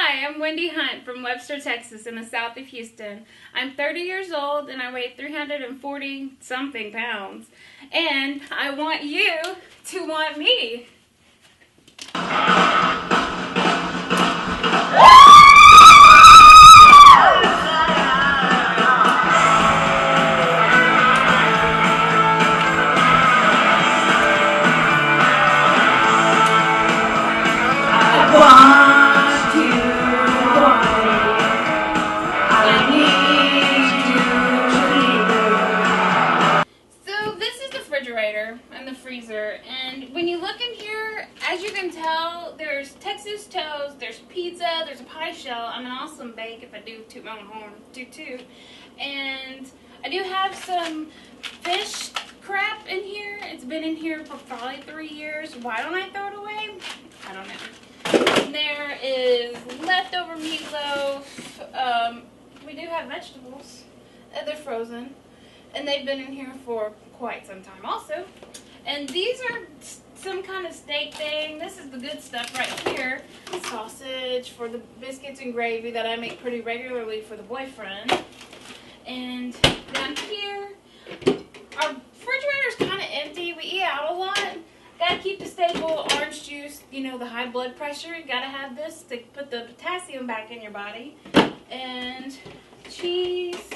Hi, I'm Wendy Hunt from Webster, Texas in the south of Houston. I'm 30 years old and I weigh 340 something pounds. And I want you to want me. And the freezer, and when you look in here, as you can tell, there's Texas toast, there's pizza, there's a pie shell. I'm an awesome bake, if I do toot my own horn, toot. And I do have some fish crap in here. It's been in here for probably 3 years. Why don't I throw it away? I don't know. And there is leftover meatloaf. We do have vegetables. They're frozen, and they've been in here for quite some time also. And these are some kind of steak thing. This is the good stuff right here. Sausage for the biscuits and gravy that I make pretty regularly for the boyfriend. And down here, our refrigerator's kind of empty. We eat out a lot. Gotta keep the staple orange juice, you know, the high blood pressure. You gotta have this to put the potassium back in your body. And cheese,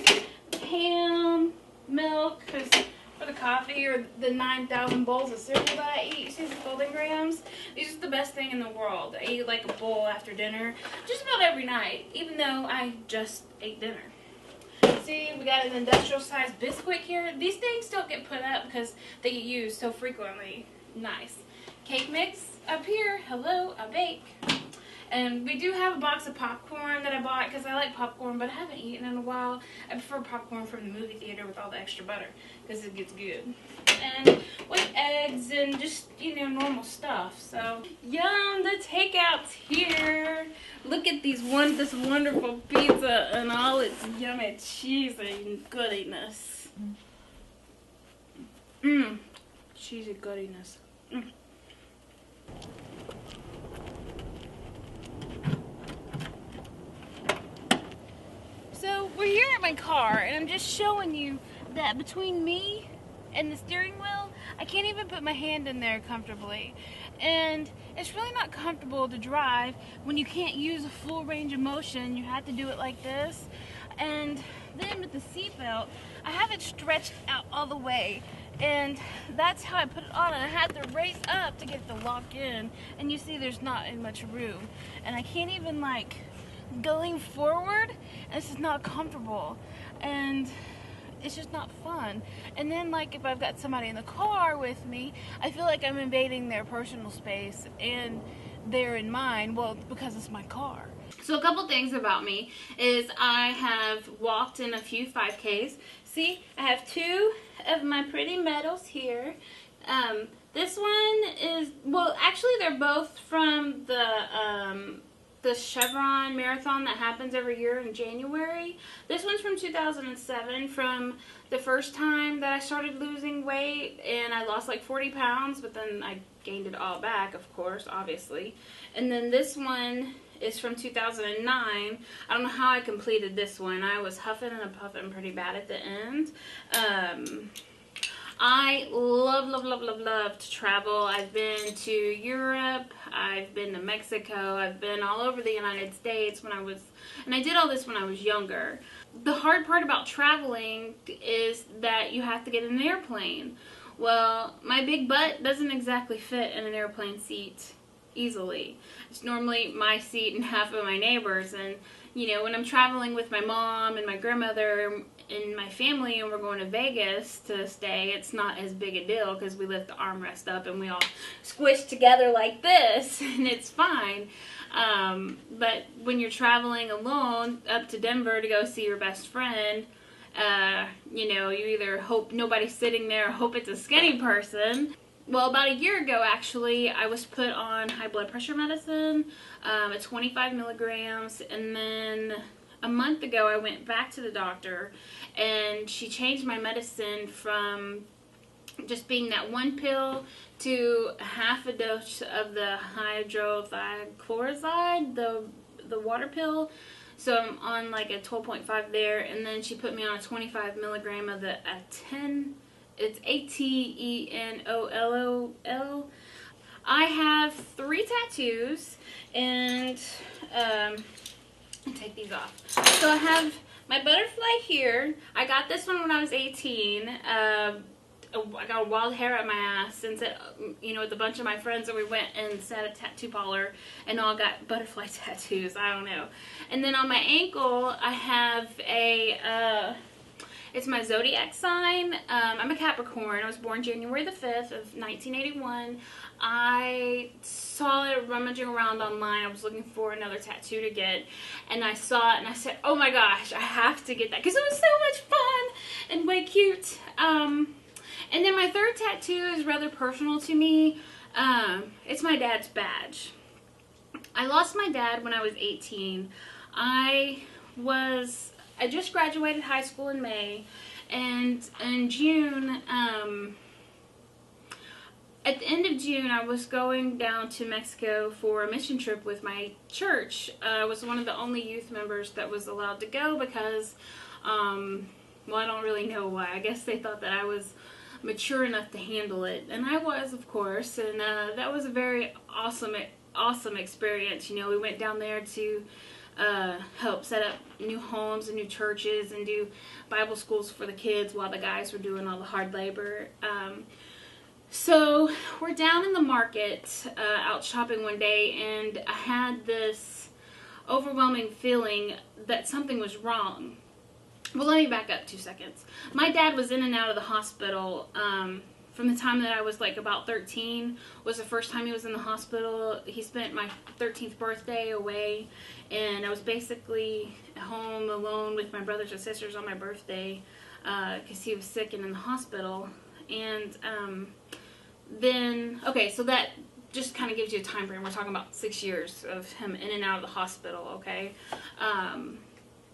ham, milk, because for the coffee or the 9,000 bowls of cereal that I eat, you see the golden grams? These are the best thing in the world. I eat like a bowl after dinner just about every night, even though I just ate dinner. See, we got an industrial sized biscuit here. These things don't get put up because they get used so frequently. Nice. Cake mix up here. Hello, I bake. And we do have a box of popcorn that I bought because I like popcorn, but I haven't eaten in a while. I prefer popcorn from the movie theater with all the extra butter because it gets good. And with eggs and just, you know, normal stuff. So, yum, the takeout's here. Look at this wonderful pizza and all its yummy cheese and goodiness. Cheesy goodiness. So we're here at my car, and I'm just showing you that between me and the steering wheel, I can't even put my hand in there comfortably. And it's really not comfortable to drive when you can't use a full range of motion. You have to do it like this. And then with the seatbelt, I have it stretched out all the way. And that's how I put it on, and I had to raise up to get it to lock in. And you see there's not much room. And I can't even, like, going forward, and this is not comfortable, and it's just not fun. And then, like, if I've got somebody in the car with me, I feel like I'm invading their personal space, and they're in mine, well, because it's my car. So a couple things about me is I have walked in a few 5Ks. See, I have 2 of my pretty medals here. This one is, well, actually they're both from the Chevron Marathon that happens every year in January. This one's from 2007, from the first time that I started losing weight, and I lost like 40 pounds, but then I gained it all back, of course, obviously. And then this one is from 2009. I don't know how I completed this one. I was huffing and puffing pretty bad at the end. I love to travel. I've been to Europe, I've been to Mexico, I've been all over the United States and I did all this when I was younger. The hard part about traveling is that you have to get in an airplane. Well, my big butt doesn't exactly fit in an airplane seat easily. It's normally my seat and half of my neighbor's, and you know, when I'm traveling with my mom and my grandmother and my family and we're going to Vegas to stay, it's not as big a deal because we lift the armrest up and we all squish together like this and it's fine. But when you're traveling alone up to Denver to go see your best friend, you know, you either hope nobody's sitting there or hope it's a skinny person. Well, about a year ago, actually, I was put on high blood pressure medicine at 25 milligrams, and then a month ago, I went back to the doctor, and she changed my medicine from just being that one pill to half a dose of the hydrothiachloride, the the water pill. So I'm on like a 12.5 there, and then she put me on a 25 milligram of the 10. It's ATENOLOL. I have 3 tattoos, and take these off. So I have my butterfly here. I got this one when I was 18. I got wild hair at my ass and said, with a bunch of my friends, and we went and sat at a tattoo parlor and all got butterfly tattoos. I don't know. And then on my ankle, I have it's my zodiac sign. I'm a Capricorn. I was born January the 5th of 1981. I saw it rummaging around online. I was looking for another tattoo to get, and I saw it and I said, oh my gosh, I have to get that because it was so much fun and way cute. And then my third tattoo is rather personal to me. It's my dad's badge. I lost my dad when I was 18. I just graduated high school in May, and in June, at the end of June, I was going down to Mexico for a mission trip with my church. I was one of the only youth members that was allowed to go because, well, I don't really know why. I guess they thought that I was mature enough to handle it, and I was, of course, and that was a very awesome experience. We went down there to help set up new homes and new churches and do Bible schools for the kids while the guys were doing all the hard labor. So we're down in the market out shopping one day, and I had this overwhelming feeling that something was wrong. Well, let me back up 2 seconds. My dad was in and out of the hospital from the time that I was like about 13 was the first time he was in the hospital. He spent my 13th birthday away, and I was basically home alone with my brothers and sisters on my birthday because he was sick and in the hospital. And so that just kind of gives you a time frame. We're talking about 6 years of him in and out of the hospital, okay?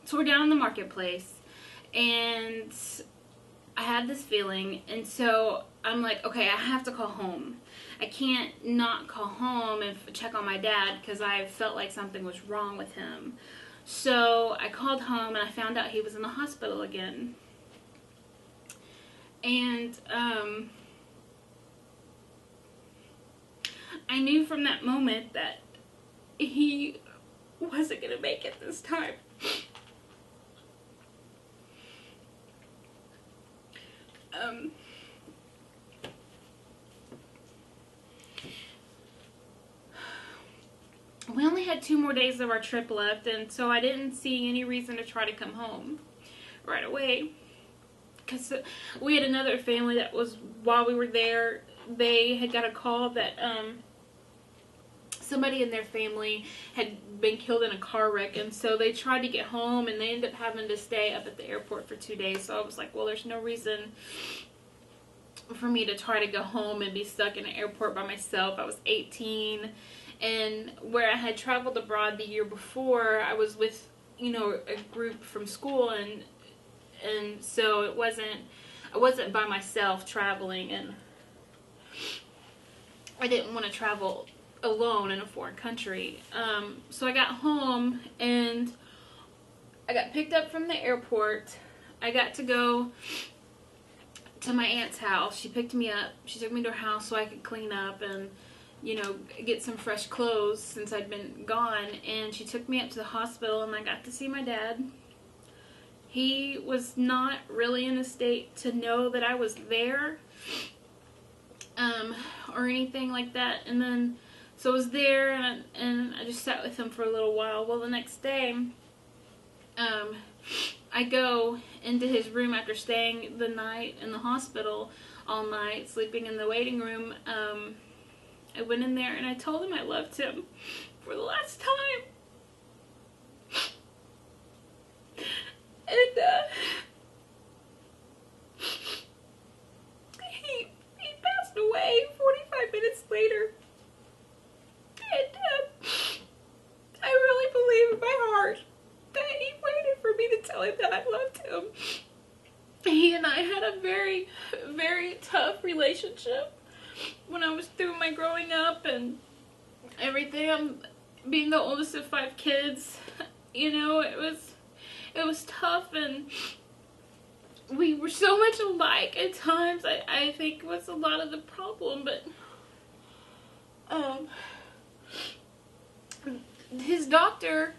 So we're down in the marketplace, and I had this feeling, and so I'm like, okay, I have to call home. I can't not call home and check on my dad because I felt like something was wrong with him. So I called home, and I found out he was in the hospital again. And I knew from that moment that he wasn't going to make it this time. We only had 2 more days of our trip left, and so I didn't see any reason to try to come home right away. Because we had another family that was, while we were there, they had got a call that somebody in their family had been killed in a car wreck, and so they tried to get home, and they ended up having to stay up at the airport for 2 days. So I was like, well, there's no reason for me to try to go home and be stuck in an airport by myself. I was 18, and where I had traveled abroad the year before, I was with, a group from school, and so I wasn't by myself traveling, and I didn't want to travel alone in a foreign country. So I got home, and I got picked up from the airport. I got to go to my aunt's house. She picked me up. She took me to her house so I could clean up and, get some fresh clothes since I'd been gone. And she took me up to the hospital, and I got to see my dad. He was not really in a state to know that I was there, or anything like that. And then, so I was there, and I just sat with him for a little while. Well, the next day, I go into his room after staying the night in the hospital all night, sleeping in the waiting room. I went in there, and I told him I loved him for the last time. And he passed away 45 minutes later. And I really believe in my heart that he waited for me to tell him that I loved him. He and I had a very, very tough relationship when I was through my growing up and everything. I'm being the oldest of 5 kids, you know, it was tough, and we were so much alike at times. I think was a lot of the problem, but his doctor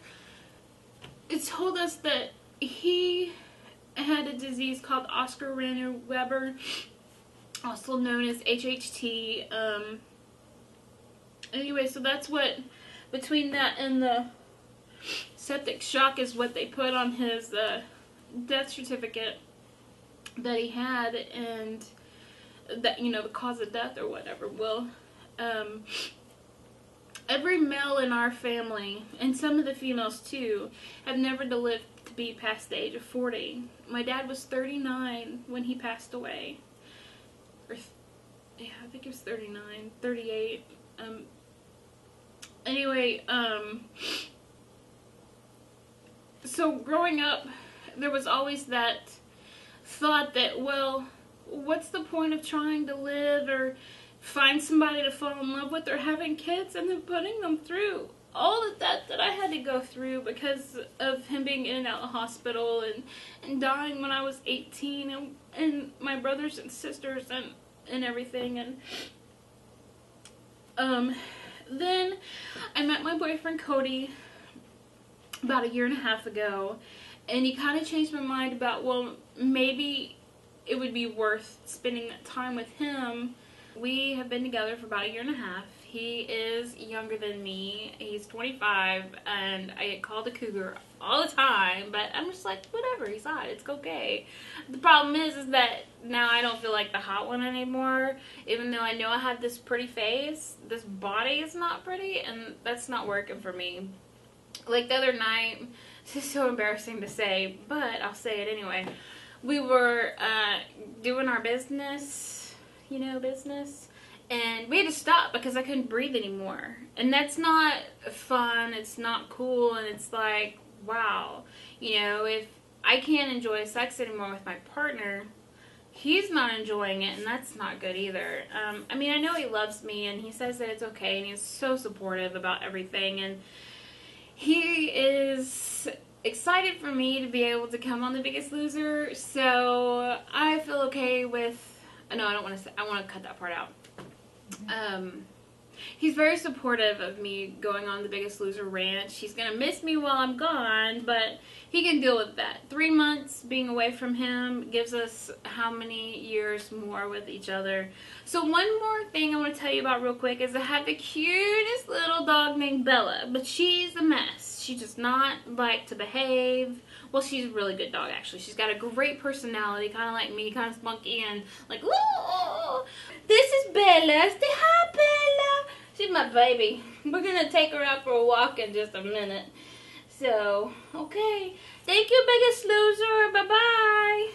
told us that he had a disease called Oscar Weber, also known as HHT. Anyway, so that's what, between that and the septic shock, is what they put on his death certificate that he had, and that, you know, the cause of death or whatever. Well, every male in our family, and some of the females too, have never lived to be past the age of 40. My dad was 39 when he passed away. Or, yeah, I think he was 39, 38. Anyway, so growing up, there was always that thought that, well, what's the point of trying to live or find somebody to fall in love with or having kids, and then putting them through all of that I had to go through because of him being in and out of the hospital and dying when I was 18, and my brothers and sisters and everything. And then I met my boyfriend Cody about 1.5 years ago, and he kind of changed my mind about, well, maybe it would be worth spending that time with him. We have been together for about 1.5 years. He is younger than me. He's 25, and I get called a cougar all the time, but I'm just like, whatever, he's hot, it's okay. The problem is that now I don't feel like the hot one anymore. Even though I know I have this pretty face, this body is not pretty, and that's not working for me. Like the other night, this is so embarrassing to say, but I'll say it anyway. We were doing our business, you know, and we had to stop because I couldn't breathe anymore. And that's not fun, it's not cool, and it's like, wow, you know, if I can't enjoy sex anymore with my partner, he's not enjoying it, and that's not good either. I mean, I know he loves me, and he says that it's okay, and he's so supportive about everything, and he is excited for me to be able to come on The Biggest Loser, so I feel okay with, no, I don't want to say, I want to cut that part out. He's very supportive of me going on The Biggest Loser Ranch. He's going to miss me while I'm gone, but he can deal with that. 3 months being away from him gives us how many years more with each other. So one more thing I want to tell you about real quick is I have the cutest little dog named Bella, but she's a mess. She does not like to behave. Well, she's a really good dog, actually. She's got a great personality, kind of like me, kind of spunky and like, ooh. This is Bella. Say hi, Bella. She's my baby. We're going to take her out for a walk in just a minute. So, okay. Thank you, Biggest Loser. Bye-bye.